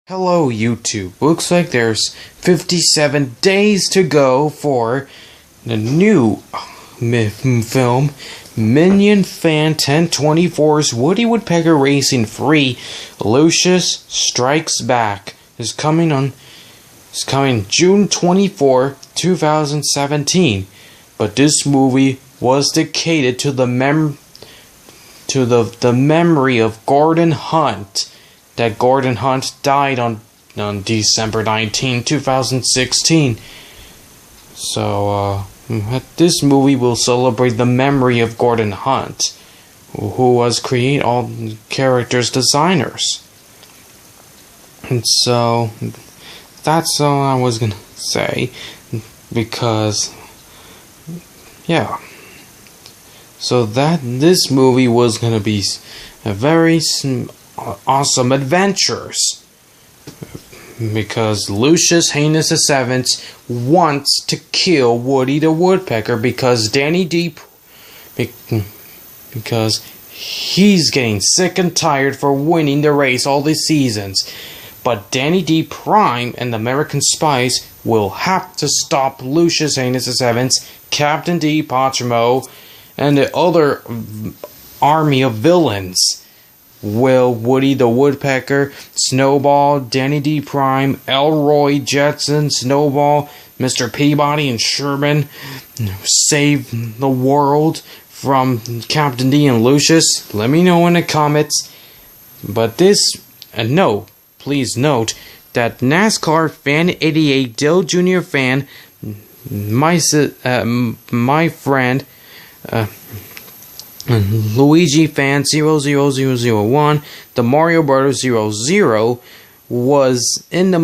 Hello YouTube, looks like there's 57 days to go for the new film MinionFan1024's Woody Woodpecker Racing 3 Lucius Strikes Back is coming June 24, 2017. But this movie was dedicated to the memory of Gordon Hunt. That Gordon Hunt died on December 19, 2016. So, this movie will celebrate the memory of Gordon Hunt, who was all the characters' designers. And so, that's all I was gonna say, because, yeah. So this movie was gonna be a very awesome adventures, because Lucius Heinous VII wants to kill Woody the Woodpecker because because he's getting sick and tired for winning the race all these seasons. But Danny D. Prime and the American spies will have to stop Lucius Heinous VII's Captain D. Patrimo and the other army of villains. Will Woody the Woodpecker, Snowball, Danny D. Prime, Elroy, Jetson, Snowball, Mr. Peabody, and Sherman save the world from Captain D and Lucius? Let me know in the comments. But please note that NASCAR Fan 88 Dill Jr. fan, my friend, Luigi Fan 00001, the Mario Brothers 00 was in the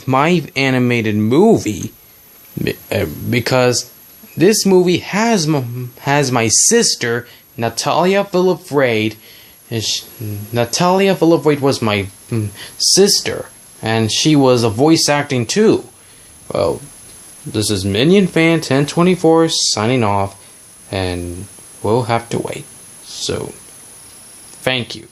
my animated movie, because this movie has my sister Natalia Villafrade. Natalia Villafrade was my sister, and she was a voice acting too. Well, this is MinionFan1024 signing off, and we'll have to wait. So, thank you.